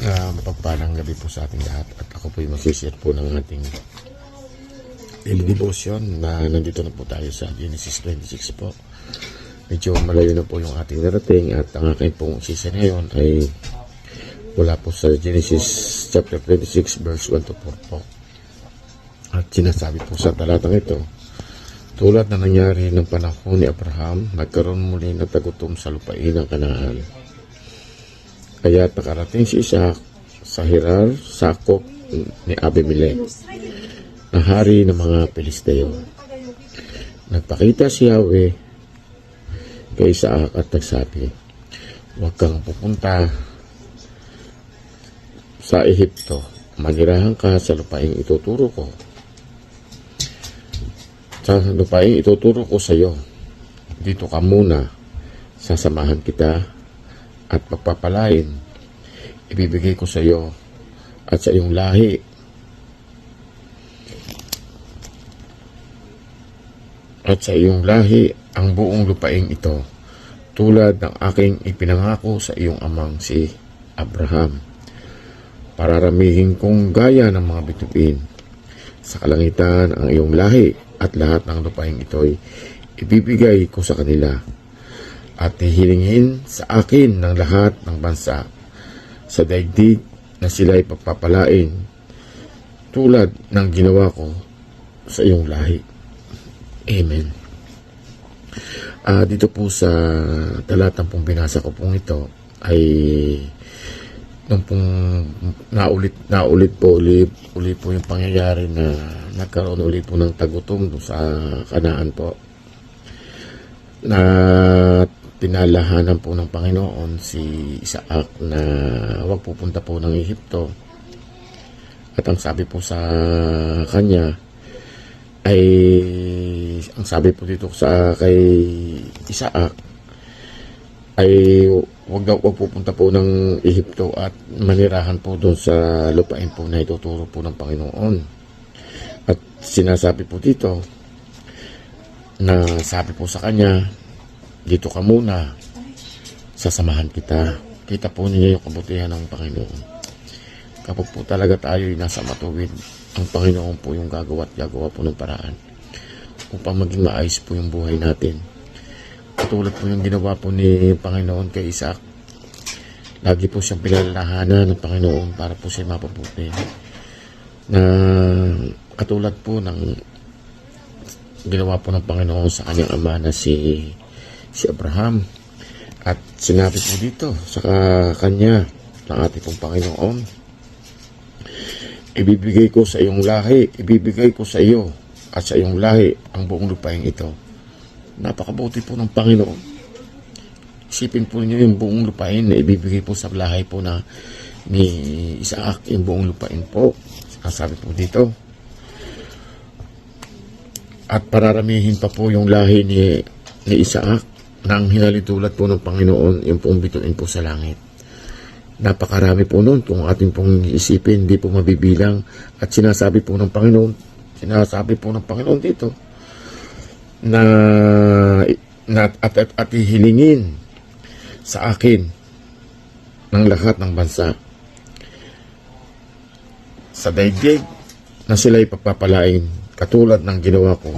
Mapagpalang gabi po sa ating lahat at ako po yung mag-share po ng ating daily devotion na nandito na po tayo sa Genesis 26 po. Medyo malayo na po yung ating narating at ang aking pong season ngayon ay wala po sa Genesis chapter 26 verse 1 to 4 po. At sinasabi po sa talatang ito, tulad na nangyari ng panahon ni Abraham, nagkaroon muli ng tagutom sa lupain ng Kanaan. Kaya nakarating si Isaac sa Gerar, sakop ni Abimelech, na hari ng mga Pilisteo. Nagpakita si Yahweh kay Isaac at nagsabi, huwag kang pupunta sa Ehipto, manirahan ka sa lupaing ituturo ko. Sa lupaing ituturo ko sa iyo, dito ka muna, sasamahan kita at pagpapalain, ibibigay ko sa iyo at sa iyong lahi. At sa iyong lahi ang buong lupaing ito, tulad ng aking ipinangako sa iyong amang si Abraham. Pararamihin kong gaya ng mga bituin. Sa kalangitan ang iyong lahi at lahat ng lupaing ito'y ibibigay ko sa kanila. At hihilingin sa akin ng lahat ng bansa sa daigdig na sila'y pagpapalain tulad ng ginawa ko sa iyong lahi. Amen. Dito po sa talatang pong binasa ko pong ito ay nung pong naulit po yung pangyayari na nagkaroon ulit po ng tagutom sa Kanaan po, na pinalahanan po ng Panginoon si Isaac na huwag pupunta po ng Ehipto. At ang sabi po sa kanya ay, ang sabi po dito sa kay Isaac ay huwag pupunta po ng Ehipto at manirahan po doon sa lupain po na ituturo po ng Panginoon. At sinasabi po dito na sabi po sa kanya, dito ka muna, sasamahan kita. Kita po niya yung kabutihan ng Panginoon. Kapag po talaga tayo nasa matuwid, ang Panginoon po yung gagawa po ng paraan upang maging maayos po yung buhay natin. Katulad po yung ginawa po ni Panginoon kay Isaac. Lagi po siyang pinalalahanan ng Panginoon para po siya mapabuti. Na katulad po ng ginawa po ng Panginoon sa kanyang ama na si Abraham. At sinabi po dito sa kanya ng ating pong Panginoon, ibibigay ko sa iyong lahi, ibibigay ko sa iyo at sa iyong lahi ang buong lupain ito. Napakabuti po ng Panginoon. Isipin po niyo yung buong lupain na ibibigay po sa lahi po na ni Isaac, yung buong lupain po. Sabi po dito, at pararamihin pa po yung lahi ni Isaac nang hinalitulad po ng Panginoon yung pong bituin po sa langit. Napakarami po nun kung ating pong isipin, hindi po mabibilang. At sinasabi po ng Panginoon dito na at hihilingin sa akin ng lahat ng bansa sa daigdig na sila'y pagpapalain katulad ng ginawa ko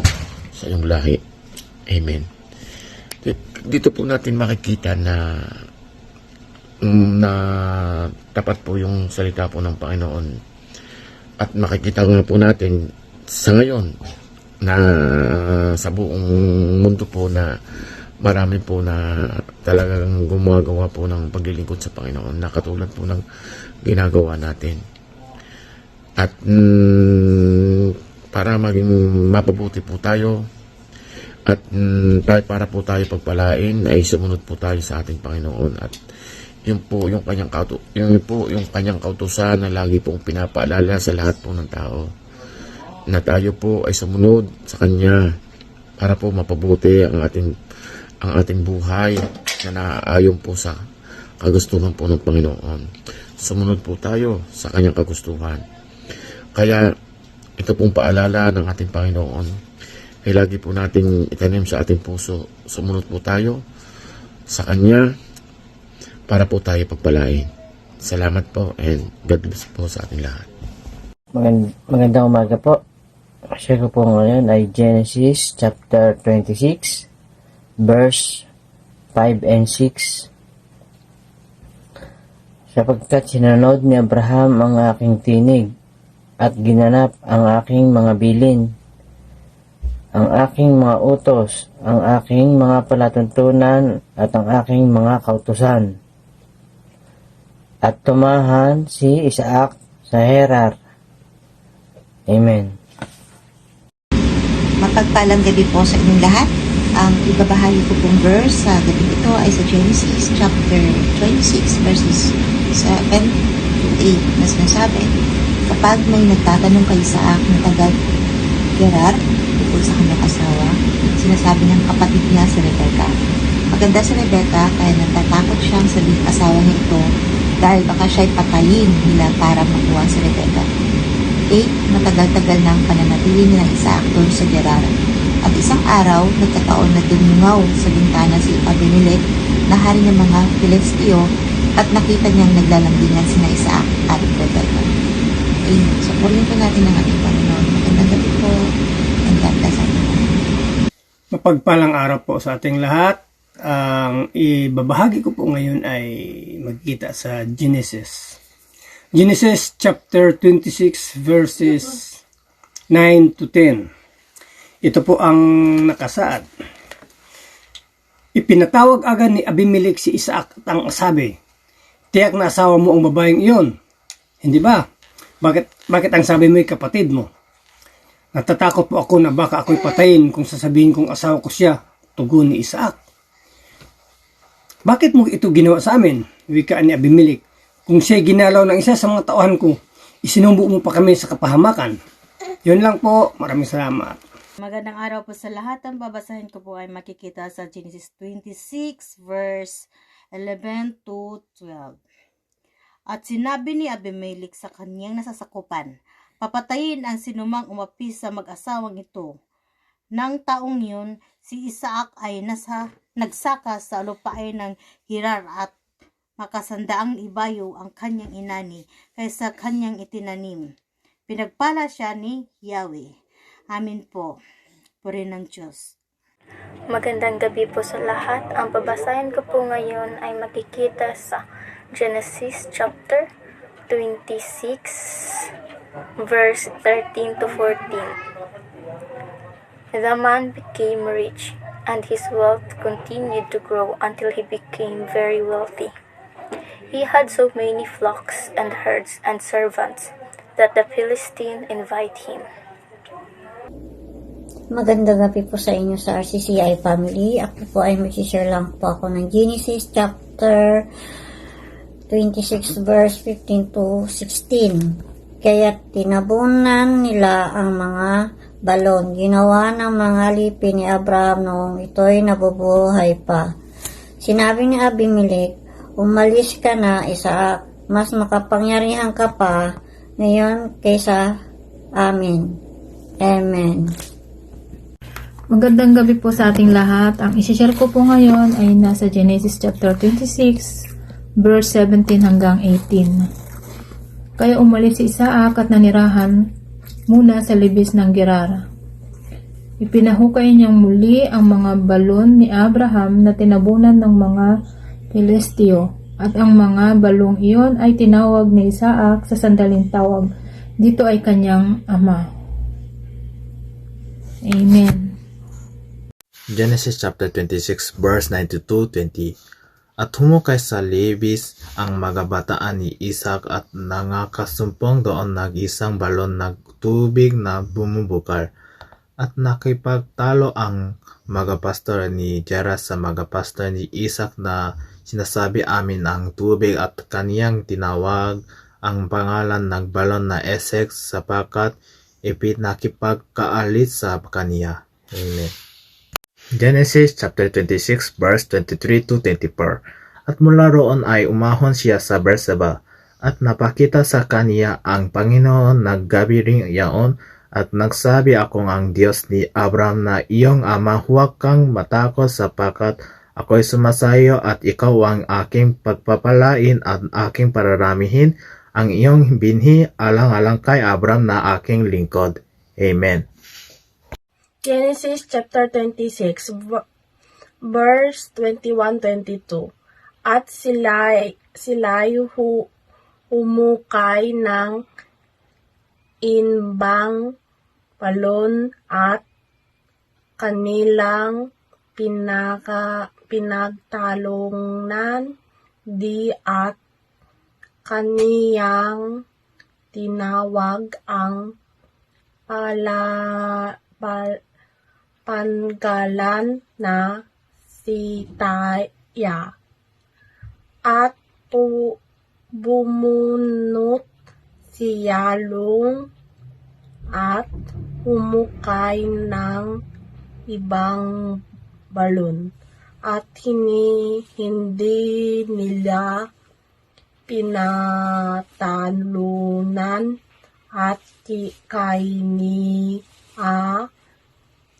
sa iyong lahi. Amen. Dito po natin makikita na tapat po yung salita po ng Panginoon. At makikita nga po natin sa ngayon na sa buong mundo po na marami po na talagang gumagawa po ng paglilingkod sa Panginoon na katulad po ng ginagawa natin. At para maging mapabuti po tayo at para po tayo pagpalain ay sumunod po tayo sa ating Panginoon at yun po yung kanyang kautusan na lagi pong pinapaalala sa lahat po ng tao na tayo po ay sumunod sa kanya para po mapabuti ang ating buhay na naaayon po sa kagustuhan po ng Panginoon. Sumunod po tayo sa kanyang kagustuhan. Kaya ito pong paalala ng ating Panginoon ay lagi po nating itanim sa ating puso. Sumunod po tayo sa Kanya para po tayo pagpalain. salamat po and God bless po sa ating lahat. Magandang umaga po. Share ko po ngayon ay Genesis chapter 26 verse 5 and 6. Sapagkat sinunod ni Abraham ang aking tinig at ginanap ang aking mga bilin, ang aking mga utos, ang aking mga palatuntunan at ang aking mga kautusan. At tumahan si Isaac sa Gerar. Amen. Mapagpalang gabi po sa inyong lahat. Ang ibabahagi ko pong verse sa gabi ito ay sa Genesis chapter 26 verses 7 to 8 na sinasabi, kapag may nagtatanong kay Isaac na taga Gerar tungkol sa kanyang asawa, sinasabi ng kapatid niya si Rebecca. Maganda si Rebecca kaya natatakot siyang sabihin asawa niya ito dahil baka siya'y patayin nila para makuha si Rebecca. 8. Matagal-tagal na ang pananatili nila Isaac doon sa Gerar. At isang araw, nagkataon na dumungaw sa bintana si Abimelech na hari ng mga Filisteo at nakita niyang naglalambingan sina Isaac at Rebecca. Amen. So, purihin po natin ang ating Panginoon. Magandang gabi po. And God bless everyone. Mapagpalang araw po sa ating lahat. Ang ibabahagi ko po ngayon ay magkita sa Genesis chapter 26 verses 9 to 10. Ito po ang nakasaad. Ipinatawag agad ni Abimelech si Isaac at ang sabi, tiyak na asawa mo ang babaeng iyon. Hindi ba? Bakit ang sabi mo'y kapatid mo? Natatakot po ako na baka ako'y patayin kung sasabihin kong asawa ko siya, tugon ni Isaac. Bakit mo ito ginawa sa amin? Wika ni Abimelech. Kung siya'y ginalaw ng isa sa mga tauhan ko, isinumbo mo pa kami sa kapahamakan. Yun lang po. Maraming salamat. Magandang araw po sa lahat. Ang babasahin ko po ay makikita sa Genesis 26 verse 11 to 12. At sinabi ni Abimelech sa kanyang nasasakupan, papatayin ang sinumang umapi sa mag-asawang ito. Nang taong yun, si Isaac ay nagsaka sa lupain ng Gerar at makasandaang ibayo ang kanyang inani kaysa kanyang itinanim. Pinagpala siya ni Yahweh. Amin po. Purihin ng Diyos. Magandang gabi po sa lahat. Ang babasahin ko po ngayon ay makikita sa Genesis chapter 26 verse 13 to 14. The man became rich, and his wealth continued to grow until he became very wealthy. He had so many flocks and herds and servants that the Philistine invited him. Magandang gabi po sa inyo sa RCCI family. Ako po ay mag-share lang po ako ng Genesis chapter 26 verse 15 to 16. Kaya tinabunan nila ang mga balon. Ginawa ng mga lipi ni Abraham noong ito'y nabubuhay pa. Sinabi ni Abimelech, umalis ka na, Isaac. Mas makapangyarihan ka pa ngayon kaysa amin. Amen. Magandang gabi po sa ating lahat. Ang isi-share ko po ngayon ay nasa Genesis chapter 26, verse 17 hanggang 18. Kaya umalis si Isaac at nanirahan muna sa libis ng Gerar. Ipinahukay niyang muli ang mga balon ni Abraham na tinabunan ng mga Filisteo, at ang mga balong iyon ay tinawag ni Isaac sa sandaling tawag. Dito ay kanyang ama. Amen. Genesis chapter 26 verse 92-20. At humukay sa libis ang mga bataan ni Isaac at nangakasumpong doon nag-isang balon ng tubig na bumubukal. At nakipagtalo ang mga pastor ni Gerar sa mga pastor ni Isaac na sinasabi amin ang tubig at kaniyang tinawag ang pangalan ng balon na Esek sapagkat ipinakipagkaalit sa kaniya. Amen. Genesis chapter 26 verse 23 to 24. At mula roon ay umahon siya sa Berseba at napakita sa kaniya ang Panginoon naggabi ring iyaon at nagsabi akong ang Diyos ni Abraham na iyong ama, huwag kang matakot sapagkat Ako'y sumasayo at ikaw ang aking pagpapalain at aking pararamihin ang iyong binhi alang-alang kay Abram na aking lingkod. Amen. Genesis chapter 26, verse 21-22. At sila'y humukay ng inbang palon at kanilang pinagtalongnan di at kaniyang tinawag ang pangalan na si Taya. At bumunot si Yalong at humukay ng ibang balon at hindi nila pinatalunan at kay niya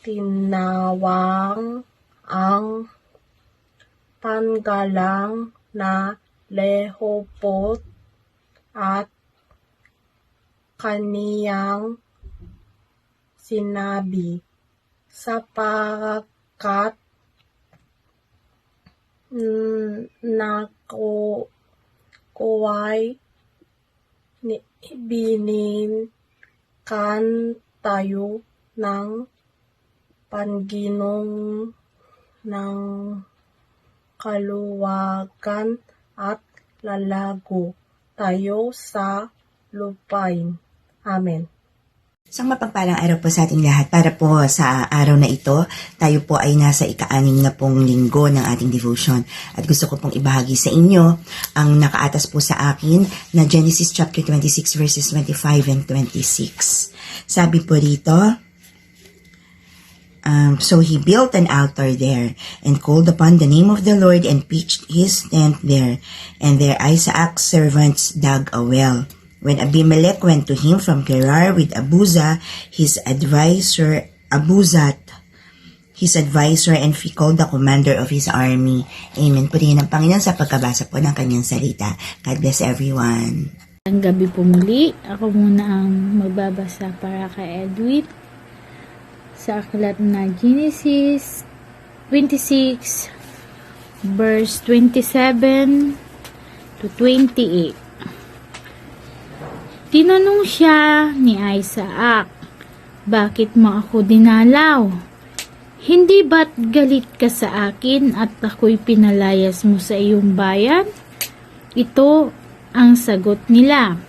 tinawang ang pangalang na Lehopot at kaniyang sinabi, sapagkat nakuway bininkan tayo ng Panginoon ng kaluwagan at lalago tayo sa lupain. Amen. Isang mapagpalang araw po sa ating lahat. Para po sa araw na ito, tayo po ay nasa ika-6 na pong linggo ng ating devotion. At gusto ko pong ibahagi sa inyo ang nakaatas po sa akin na Genesis chapter 26 verses 25 and 26. Sabi po rito, so he built an altar there and called upon the name of the Lord and pitched his tent there. And there Isaac's servants dug a well. When Abimelech went to him from Gerar with Abuzat, his advisor, and Phicol, the commander of his army. Amen. Purihin ng Panginoon sa pagkabasa po ng kanyang salita. God bless everyone. Ang gabi po muli, ako muna ang magbabasa para kay Edwin sa aklat na Genesis 26 verse 27 to 28. Tinanong siya ni Isaac, bakit mo ako dinalaw? Hindi ba't galit ka sa akin at ako'y pinalayas mo sa iyong bayan? Ito ang sagot nila.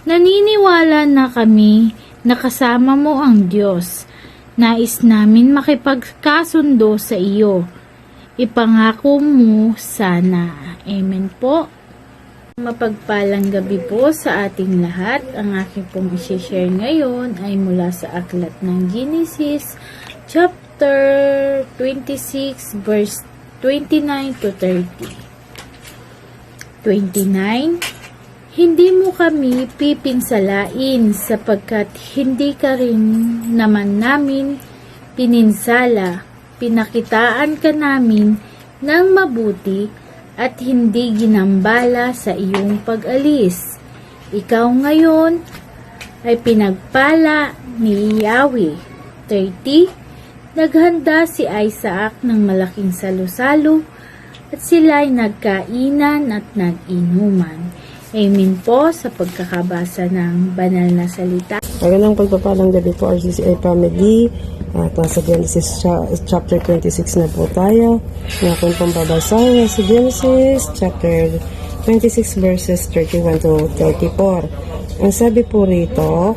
Naniniwala na kami na kasama mo ang Diyos. Nais namin makipagkasundo sa iyo. Ipangako mo sana. Amen po. Mapagpalang gabi po sa ating lahat. Ang aking pong i-share ngayon ay mula sa aklat ng Genesis chapter 26 verse 29 to 30. 29. Hindi mo kami pipinsalain sapagkat hindi ka rin naman namin pininsala. Pinakitaan ka namin ng mabuti at hindi ginambala sa iyong pag-alis. Ikaw ngayon ay pinagpala ni Yahweh. 30. Naghanda si Isaac ng malaking salo-salo at sila'y nagkainan at nag-inuman. Amen po sa pagkakabasa ng banal na salita. Magandang pagpapalang gabi po RCCI family. At nasa Genesis chapter 26 na po tayo. Ngayon pong babasahin sa Genesis chapter 26 verses 31 to 34. Ang sabi po rito,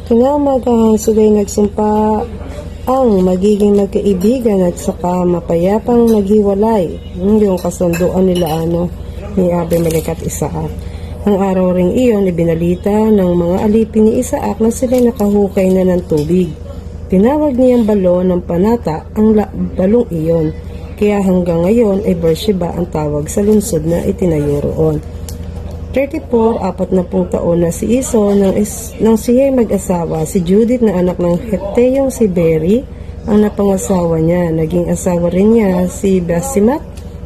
kinamagahan sila'y nagsumpa ang magiging magkaibigan at saka mapayapang naghiwalay. Yung kasunduan nila ni Abimelech at Isaac. Ang araw ring iyon ibinalita ng mga alipin ni Isaac na sila nakahukay na ng tubig. Tinawag niyang balon ng panata ang balong iyon. Kaya hanggang ngayon ay Beersheba ang tawag sa lungsod na itinayo roon. 34, 40 taon na si Iso nang siya'y mag-asawa si Judith na anak ng Heteyong si Beri ang napangasawa niya. Naging asawa rin niya si Basimat,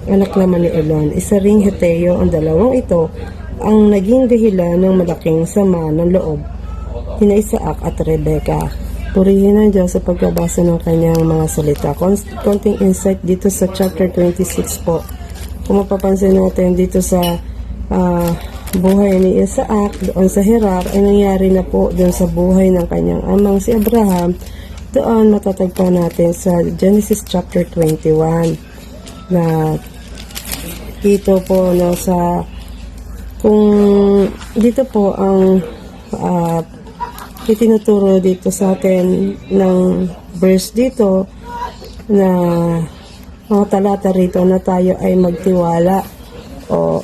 anak naman ni Elon. Isa ring Heteo. Ang dalawang ito ang naging dahilan ng malaking sama ng loob kina Isaac at Rebecca. Purihin ang Diyos sa pagbabasa ng kanyang mga salita. Konting insight dito sa chapter 26 po. Kung mapapansin natin dito sa buhay ni Isaac doon sa Gerar, ay nangyari na po doon sa buhay ng kanyang amang si Abraham. Doon matatagpuan natin sa Genesis chapter 21 na dito po no, sa kung dito po ang itinuturo dito sa atin ng verse dito na mga talata rito na tayo ay magtiwala o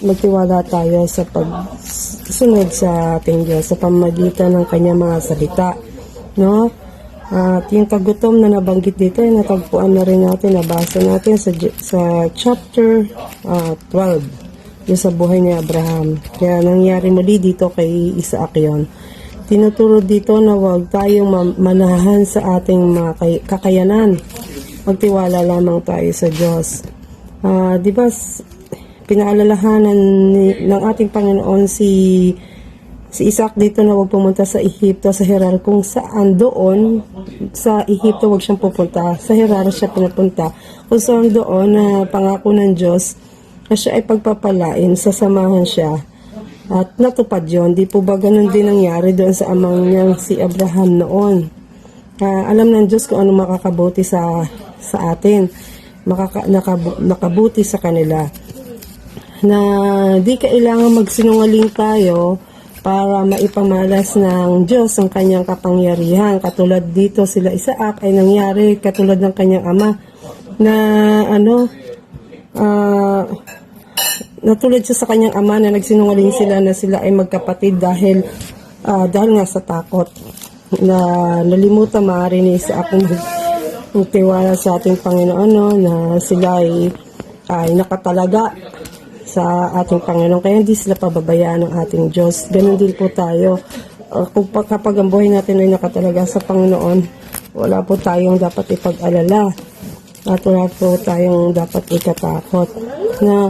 magtiwala tayo sa pagsunod sa ating Diyos sa pamamagitan ng kanyang mga salita, no? At yung kagutom na nabanggit dito ay natagpuan na rin natin, nabasa natin sa chapter 12 yung sa buhay ni Abraham. Kaya nangyari muli dito kay Isaac yon. Tinuturo dito na huwag tayong manahan sa ating mga kakayanan. Magtiwala lamang tayo sa Diyos. Di ba, pinaalalahanan ng ating Panginoon si Isaac dito na huwag pumunta sa Ehipto, sa Gerar, kung saan doon sa Ehipto huwag siyang pupunta. Sa Gerar siya pinapunta. Kung saan doon na pangako ng Diyos na siya ay pagpapalain, sasamahan siya. At natupad yun. Di po ba ganun din nangyari doon sa amang niyang si Abraham noon? Alam ng Diyos kung ano makakabuti sa atin. Nakabuti sa kanila. Na di kailangan magsinungaling tayo para maipamalas ng Diyos ang kanyang kapangyarihan. Katulad dito sila Isaac ay nangyari katulad ng kanyang ama na natulad siya sa kanyang ama na nagsinungaling sila na sila ay magkapatid dahil nga sa takot na nalimutan maaari ni Isaac kung tiwala sa ating Panginoon na sila ay nakatalaga sa ating Panginoon. Kaya hindi sila pababayaan ng ating Diyos. Ganun din po tayo. Kapag ang buhay natin ay nakatalaga sa Panginoon, wala po tayong dapat ipag-alala at wala po tayong dapat ikatakot na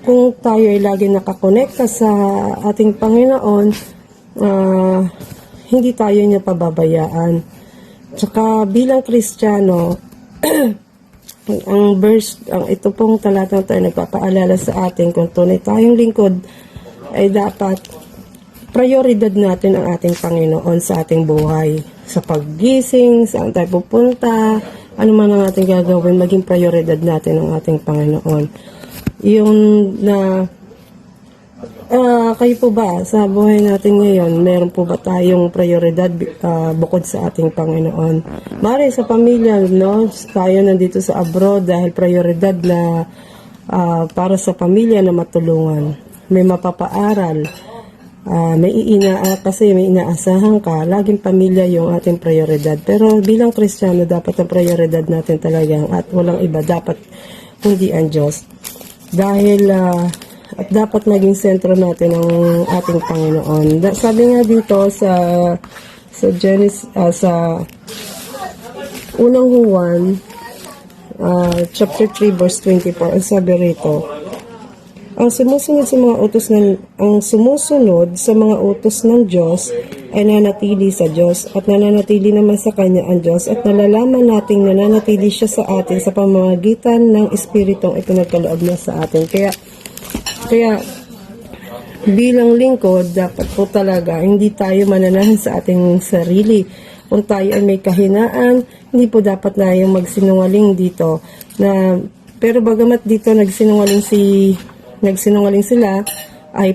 kung tayo ay lagi nakakonekta sa ating Panginoon, hindi tayo niya pababayaan. Tsaka bilang Kristiyano, ito pong talatang tayo nagpapaalala sa atin kung tunay tayong lingkod ay dapat prioridad natin ang ating Panginoon sa ating buhay. Sa paggising, saan tayo pupunta, ano man ang ating gagawin, maging prioridad natin ang ating Panginoon. Yung na kayo po ba sa buhay natin ngayon, meron po ba tayong prioridad bukod sa ating Panginoon? Mari sa pamilya, no? Tayo nandito sa abroad dahil prioridad na para sa pamilya na matulungan. May mapapaaral, kasi may inaasahan ka, laging pamilya yung ating prioridad. Pero bilang Kristiyano, dapat ang prioridad natin talaga at walang iba, dapat kundi ang Diyos. Dahil at dapat maging sentro natin ang ating Panginoon. Sabi nga dito sa Genesis, sa unang Juan chapter 3 verse 24, ang sabi rito, ang sumusunod sa mga utos ng Diyos ay nanatili sa Diyos at nananatili naman sa Kanya ang Diyos at nalalaman nating nananatili siya sa atin sa pamamagitan ng Espiritong ipinagkaloob niya sa atin. Kaya bilang lingkod, dapat po talaga hindi tayo mananahan sa ating sarili. Kung tayo ay may kahinaan, hindi po dapat na yung magsinungaling dito. Pero bagamat dito nagsinungaling sila, ay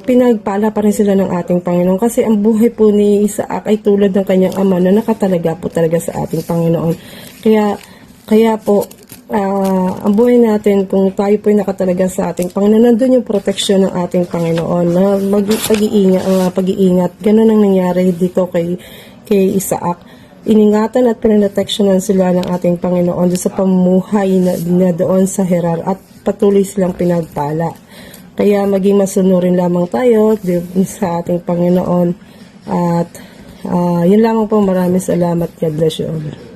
pinagpala pa rin sila ng ating Panginoon. Kasi ang buhay po ni Isaac ay tulad ng kanyang ama na nakatalaga po talaga sa ating Panginoon. Kaya po, ang buhay natin, kung tayo po ay nakatalaga sa ating Panginoon, nandun yung proteksyon ng ating Panginoon na pag-iingat. Ganun ang nangyari dito kay Isaac. Iningatan at pinaproteksyonan sila ng ating Panginoon sa pamumuhay na doon sa Gerar at patuloy silang pinagpala. Kaya maging masunurin lamang tayo sa ating Panginoon at Yun lamang po, maraming salamat. God bless you all.